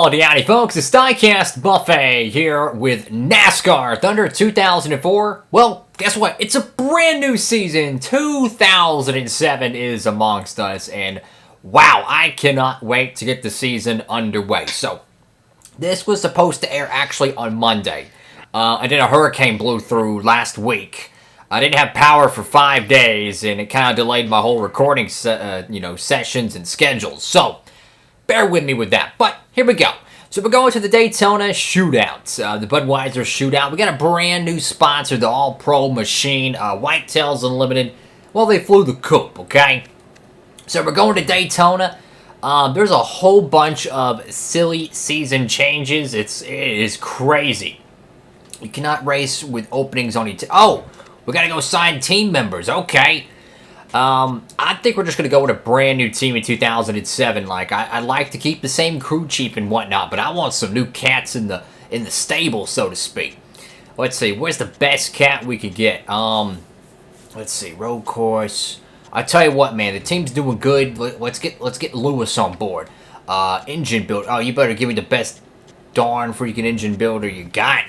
Howdy, howdy, folks. It's Diecastbuffet here with Nascar Thunder 2004. Well, guess what? It's a brand new season. 2007 is amongst us, and wow, I cannot wait to get the season underway. So, this was supposed to air actually on Monday, and then a hurricane blew through last week. I didn't have power for 5 days, and it kind of delayed my whole recording, sessions and schedules. So, bear with me with that. But here we go. So we're going to the Daytona Shootout, the Budweiser Shootout. We got a brand new sponsor, the All-Pro Machine, Whitetails Unlimited. Well, they flew the coop, okay? So we're going to Daytona. There's a whole bunch of silly season changes. It is crazy. You cannot race with openings on each. Oh, we got to go sign team members. Okay. I think we're just going to go with a brand new team in 2007. Like, I like to keep the same crew chief and whatnot, but I want some new cats in the stable, so to speak. Let's see, where's the best cat we could get? Let's see, road course. I tell you what, man, the team's doing good. Let's get Lewis on board. Engine builder. Oh, you better give me the best darn freaking engine builder you got.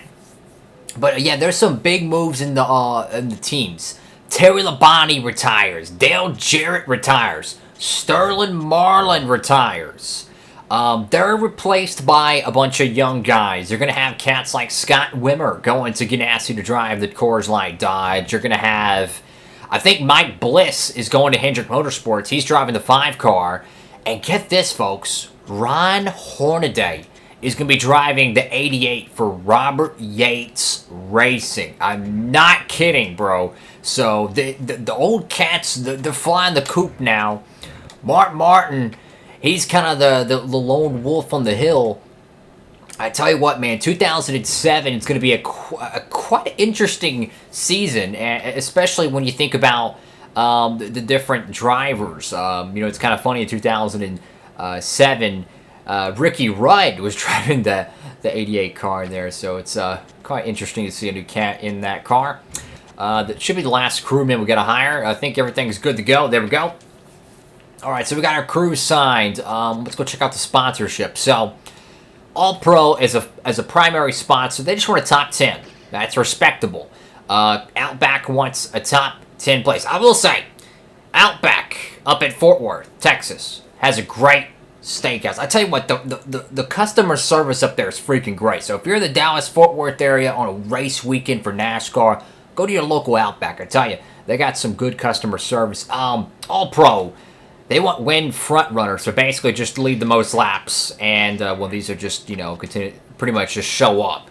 But yeah, there's some big moves in the teams. Terry Labonte retires. Dale Jarrett retires. Sterling Marlin retires. They're replaced by a bunch of young guys. You're going to have cats like Scott Wimmer going to Ganassi to drive the Coors Light Dodge. You're going to have, I think Mike Bliss is going to Hendrick Motorsports. He's driving the 5-car. And get this, folks. Ron Hornaday is going to be driving the 88 for Robert Yates Racing. I'm not kidding, bro. So, the old cats, they're flying the coop now. Mark Martin, he's kind of the lone wolf on the hill. I tell you what, man, 2007 is going to be a quite interesting season, especially when you think about the different drivers. It's kind of funny in 2007, Ricky Rudd was driving the 88 car there, so it's quite interesting to see a new cat in that car. That should be the last crewman we got to hire. I think everything's good to go. There we go. All right, so we got our crew signed. Let's go check out the sponsorship. So, All Pro as a primary sponsor, they just want a top 10. That's respectable. Outback wants a top 10 place. I will say, Outback up at Fort Worth, Texas, has a great steakhouse. I tell you what, the customer service up there is freaking great. So if you're in the Dallas-Fort Worth area on a race weekend for NASCAR, go to your local Outback. I tell you, they got some good customer service. All Pro, they want win front runners, so basically just lead the most laps. And, these are just, continue, pretty much just show up.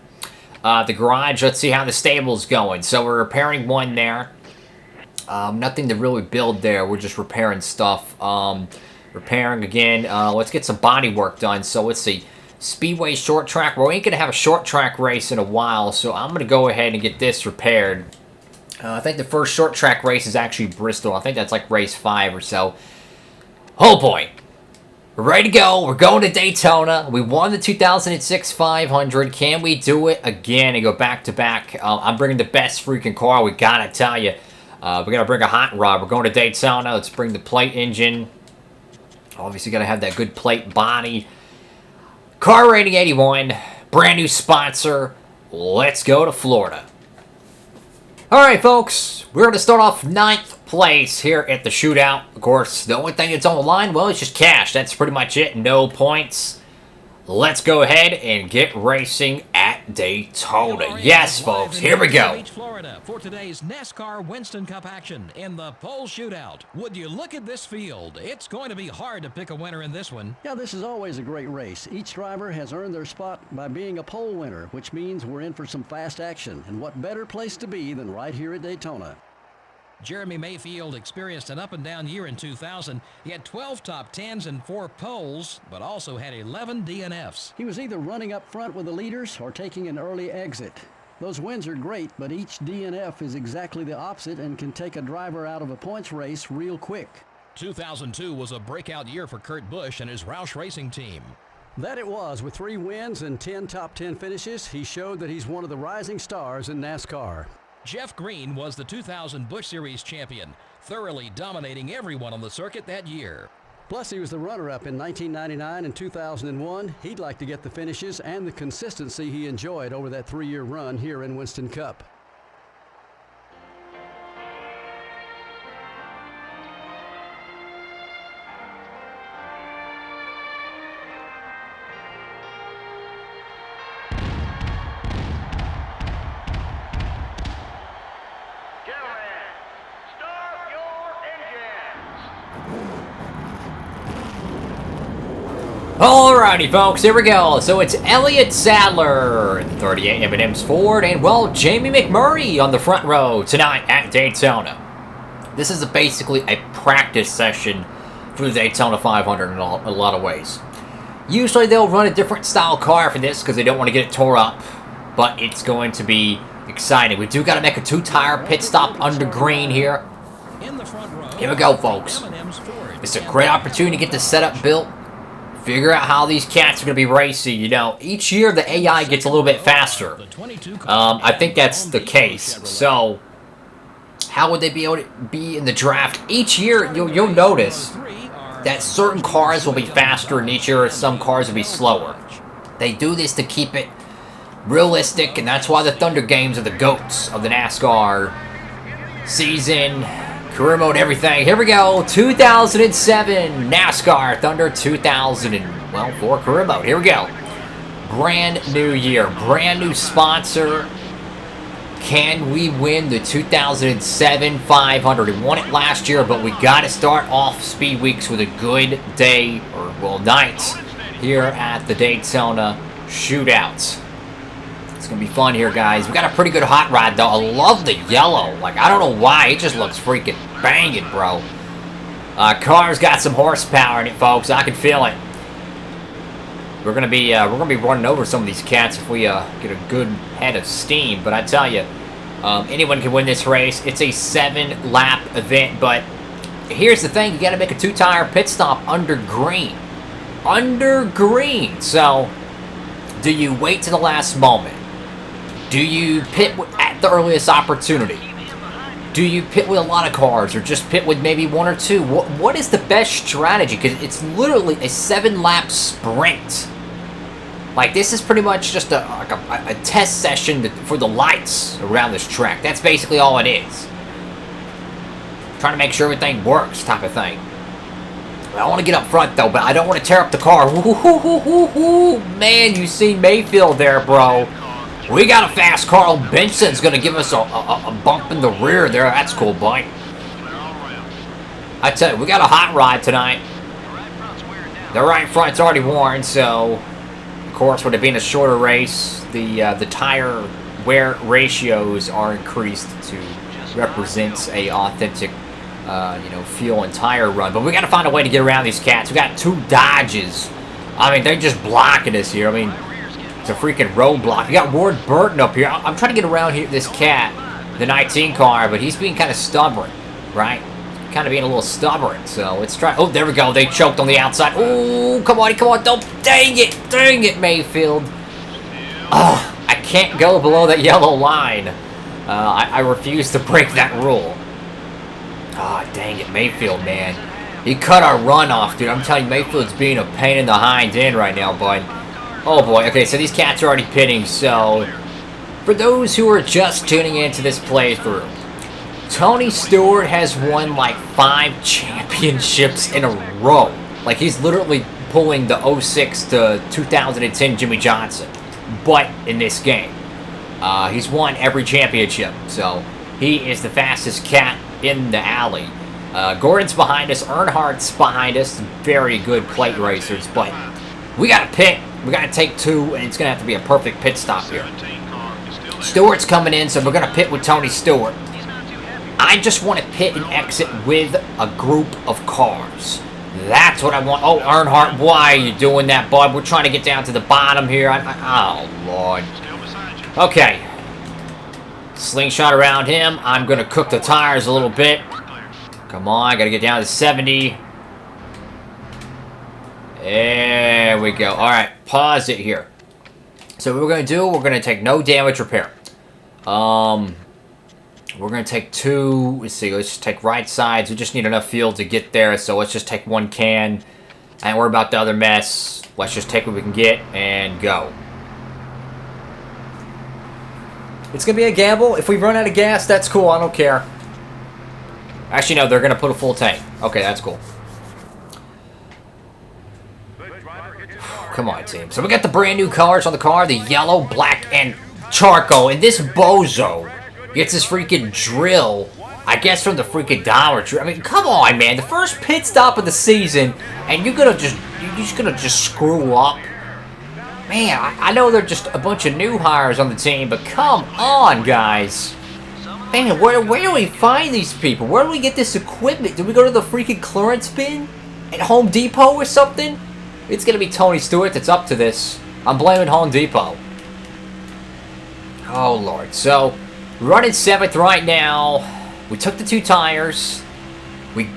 The garage, let's see how the stable's going. So we're repairing one there. Nothing to really build there. We're just repairing stuff. Repairing again. Let's get some body work done. So let's see. Speedway short track. We ain't going to have a short track race in a while, so I'm going to go ahead and get this repaired. I think the first short track race is actually Bristol. I think that's like race 5 or so. Oh boy. We're ready to go. We're going to Daytona. We won the 2006 500. Can we do it again and go back to back? I'm bringing the best freaking car. We got to tell you. We got to bring a hot rod. We're going to Daytona. Let's bring the plate engine. Obviously got to have that good plate body. Car rating 81, brand new sponsor. Let's go to Florida. Alright, folks, we're going to start off 9th place here at the Shootout. Of course, the only thing that's on the line, well, it's just cash. That's pretty much it. No points. Let's go ahead and get racing at Daytona. Yes, folks, here we go. Florida for today's NASCAR Winston Cup action in the pole shootout. Would you look at this field? It's going to be hard to pick a winner in this one. Yeah, this is always a great race. Each driver has earned their spot by being a pole winner, which means we're in for some fast action. And what better place to be than right here at Daytona? Jeremy Mayfield experienced an up-and-down year in 2000. He had 12 top 10s and 4 poles, but also had 11 DNFs. He was either running up front with the leaders or taking an early exit. Those wins are great, but each DNF is exactly the opposite and can take a driver out of a points race real quick. 2002 was a breakout year for Kurt Busch and his Roush Racing team. That it was. With 3 wins and 10 top 10 finishes, he showed that he's one of the rising stars in NASCAR. Jeff Green was the 2000 Busch Series champion, thoroughly dominating everyone on the circuit that year. Plus, he was the runner-up in 1999 and 2001. He'd like to get the finishes and the consistency he enjoyed over that 3-year run here in Winston Cup. Alrighty, folks, here we go. So it's Elliott Sadler in the 38 M&M's Ford, and, well, Jamie McMurray on the front row tonight at Daytona. This is basically a practice session for the Daytona 500 in a lot of ways. Usually they'll run a different style car for this because they don't want to get it tore up, but it's going to be exciting. We do got to make a 2-tire pit stop under green here. Here we go, folks. It's a great opportunity to get the setup built. Figure out how these cats are going to be racy. You know, each year the AI gets a little bit faster. I think that's the case. So, how would they be able to be in the draft? Each year, you'll notice that certain cars will be faster, and each year some cars will be slower. They do this to keep it realistic, and that's why the Thunder Games are the GOATs of the NASCAR season. Career mode, everything. Here we go. 2007 NASCAR Thunder 2004 career mode. Here we go. Brand new year. Brand new sponsor. Can we win the 2007 500? We won it last year, but we got to start off Speed Weeks with a good day, or, well, night here at the Daytona Shootout. It's going to be fun here, guys. We got a pretty good hot rod, though. I love the yellow. Like, I don't know why. It just looks freaking banging, bro. Car's got some horsepower in it, folks. I can feel it. We're gonna be running over some of these cats if we get a good head of steam. But I tell you, anyone can win this race. It's a 7-lap event, but here's the thing: you got to make a 2-tire pit stop under green. Under green. So, do you wait to the last moment? Do you pit at the earliest opportunity? Do you pit with a lot of cars, or just pit with maybe 1 or 2? What is the best strategy? Because it's literally a 7-lap sprint. Like, this is pretty much just a test session for the lights around this track. That's basically all it is. Trying to make sure everything works, type of thing. I want to get up front, though, but I don't want to tear up the car. Man, you see Mayfield there, bro. We got a fast car. Benson's going to give us a bump in the rear there. That's cool, boy. I tell you, we got a hot rod tonight. The right front's already worn, so, of course, with it being a shorter race, the tire wear ratios are increased to represent a authentic, fuel and tire run. But we got to find a way to get around these cats. We got 2 Dodges. I mean, they're just blocking us here. I mean, it's a freaking roadblock. We got Ward Burton up here. I'm trying to get around here, this cat, the 19 car, but he's being kind of stubborn, right? Kind of being a little stubborn. So let's try. Oh, there we go. They choked on the outside. Oh, come on, come on. Don't. Dang it, Mayfield. Oh, I can't go below that yellow line. I refuse to break that rule. Ah, dang it, Mayfield, man. He cut our run off, dude. I'm telling you, Mayfield's being a pain in the hind end right now, bud. Oh, boy. Okay, so these cats are already pitting. So, for those who are just tuning into this playthrough, Tony Stewart has won, like, 5 championships in a row. Like, he's literally pulling the 06 to 2010 Jimmy Johnson. But, in this game, he's won every championship. So, he is the fastest cat in the alley. Gordon's behind us. Earnhardt's behind us. Very good plate racers. But we got to pit. We got to take 2, and it's going to have to be a perfect pit stop here. Stewart's coming in, so we're going to pit with Tony Stewart. I just want to pit and exit with a group of cars. That's what I want. Oh, Earnhardt, why are you doing that, bud? We're trying to get down to the bottom here. Oh, Lord. Okay. Slingshot around him. I'm going to cook the tires a little bit. Come on, I got to get down to 70. There we go. All right, pause it here. So what we're going to do, we're going to take no damage repair. We're We're going to take 2. Let's see. Let's just take right sides. We just need enough fuel to get there. So let's just take 1 can. I ain't worry about the other mess. Let's just take what we can get and go. It's going to be a gamble. If we run out of gas, that's cool. I don't care. Actually, no. They're going to put a full tank. Okay, that's cool. Come on, team. So we got the brand new colors on the car. The yellow, black, and charcoal. And this bozo gets his freaking drill, I guess, from the freaking Dollar Tree. I mean, come on, man. The first pit stop of the season, and you're just gonna screw up. Man, I know they're just a bunch of new hires on the team, but come on, guys. Man, where do we find these people? Where do we get this equipment? Do we go to the freaking clearance bin at Home Depot or something? It's gonna be Tony Stewart that's up to this. I'm blaming Home Depot. Oh, Lord. So, we're running 7th right now. We took the 2 tires. We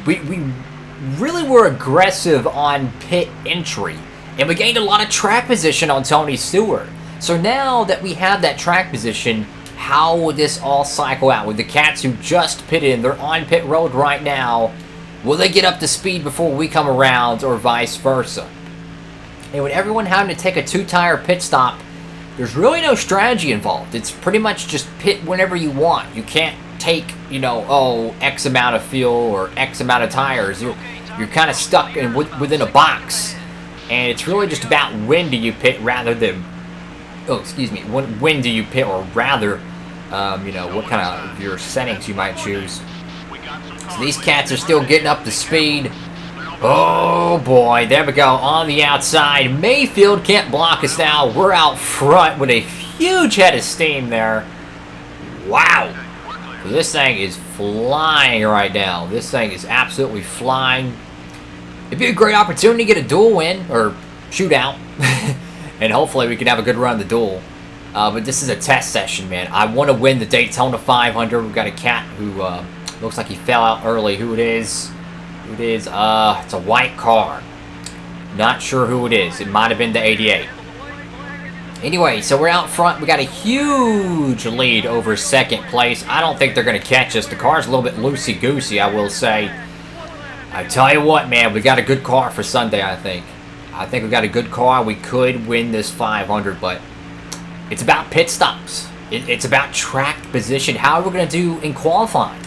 really were aggressive on pit entry. And we gained a lot of track position on Tony Stewart. So now that we have that track position, how would this all cycle out? With the cats who just pitted in, they're on pit road right now. Will they get up to speed before we come around, or vice versa? And with everyone having to take a 2-tire pit stop, there's really no strategy involved. It's pretty much just pit whenever you want. You can't take, you know, oh, X amount of fuel or X amount of tires. You're kind of stuck within a box. And it's really just about when do you pit rather than, oh, excuse me, when do you pit, or rather, you know, what kind of your settings you might choose. So these cats are still getting up to speed. Oh boy, there we go, on the outside. Mayfield can't block us now. We're out front with a huge head of steam there. Wow. This thing is flying right now. This thing is absolutely flying. It'd be a great opportunity to get a duel win, or shootout. And hopefully we can have a good run of the duel. But this is a test session, man. I want to win the Daytona 500. We've got a cat who looks like he fell out early. Who it is? It is, it's a white car. Not sure who it is. It might have been the 88. Anyway, so we're out front. We got a huge lead over 2nd place. I don't think they're going to catch us. The car's a little bit loosey-goosey, I will say. I tell you what, man, we got a good car for Sunday, I think. I think we got a good car. We could win this 500, but it's about pit stops. It's about track position. How are we going to do in qualifying?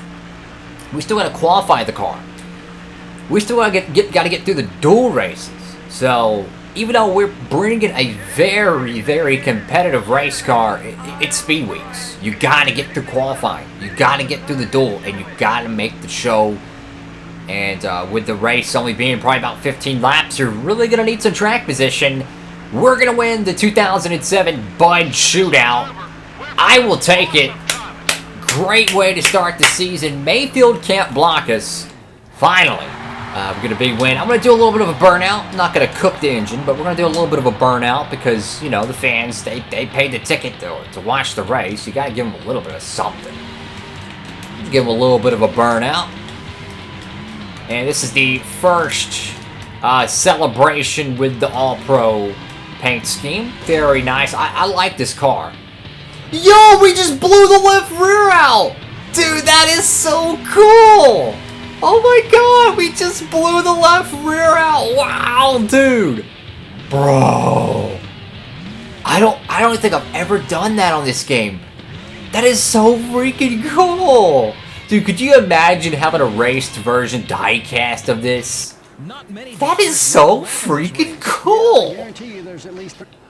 We still got to qualify the car. We still got to get through the dual races. So, even though we're bringing a very, very competitive race car, it's Speed Weeks. You got to get through qualifying. You got to get through the duel, and you got to make the show. And with the race only being probably about 15 laps, you're really going to need some track position. We're going to win the 2007 Bud Shootout. I will take it. Great way to start the season. Mayfield can't block us. Finally. We're going to big win. I'm going to do a little bit of a burnout. I'm not going to cook the engine, but we're going to do a little bit of a burnout because, you know, the fans, they paid the ticket to watch the race. You got to give them a little bit of something. Give them a little bit of a burnout. And this is the first celebration with the All-Pro paint scheme. Very nice. I like this car. Yo, we just blew the left rear out! Dude, that is so cool! Oh my god, we just blew the left rear out! Wow, dude! Bro! I don't think I've ever done that on this game. That is so freaking cool! Dude, could you imagine having a raced version diecast of this? That is so freaking cool!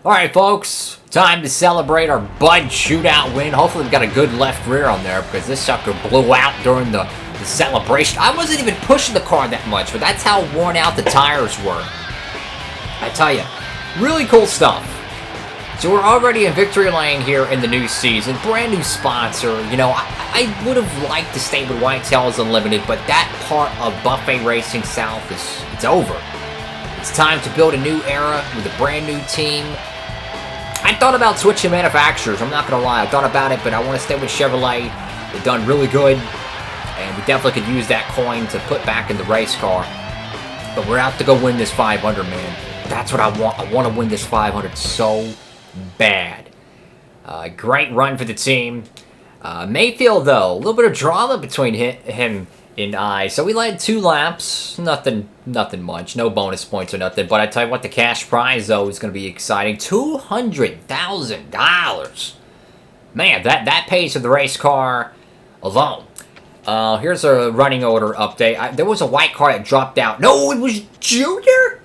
Alright, folks. Time to celebrate our Bud Shootout win. Hopefully we've got a good left rear on there because this sucker blew out during the celebration. I wasn't even pushing the car that much, but that's how worn out the tires were. I tell you, really cool stuff. So we're already in victory lane here in the new season. Brand new sponsor. You know, I would have liked to stay with Whitetails Unlimited, but that part of Buffet Racing South it's over. It's time to build a new era with a brand new team. I thought about switching manufacturers. I'm not going to lie. I thought about it, but I want to stay with Chevrolet. They've done really good, and we definitely could use that coin to put back in the race car. But we're out to go win this 500, man. That's what I want. I want to win this 500 so bad. Great run for the team. Mayfield, though, a little bit of drama between him and I. So we led 2 laps. Nothing much. No bonus points or nothing. But I tell you what, the cash prize, though, is going to be exciting. $200,000. Man, that pays for the race car alone. Here's a running order update. There was a white car that dropped out. No, it was Junior?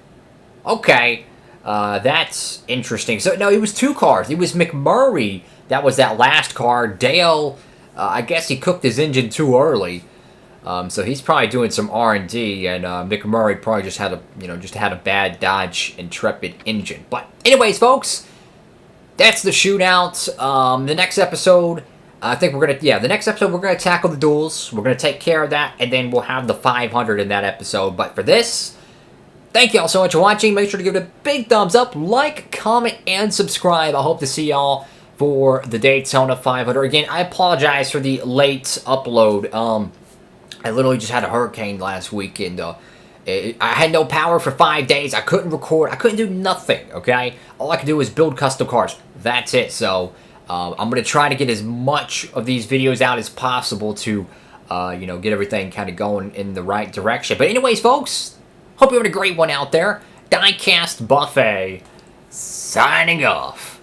Okay. That's interesting. So, no, it was 2 cars. It was McMurray. That was that last car. Dale, I guess he cooked his engine too early. So he's probably doing some R&D, and McMurray probably just had a bad Dodge Intrepid engine. But anyways, folks, that's the shootout. The next episode, I think we're gonna the next episode we're gonna tackle the duels. We're gonna take care of that, and then we'll have the 500 in that episode. But for this, thank you all so much for watching. Make sure to give it a big thumbs up, like, comment, and subscribe. I hope to see y'all for the Daytona 500. Again, I apologize for the late upload. I literally just had a hurricane last week, and I had no power for 5 days. I couldn't record. I couldn't do nothing, okay? All I could do was build custom cars. That's it. So I'm going to try to get as much of these videos out as possible to, get everything kind of going in the right direction. But anyways, folks, hope you're having a great one out there. Diecastbuffet signing off.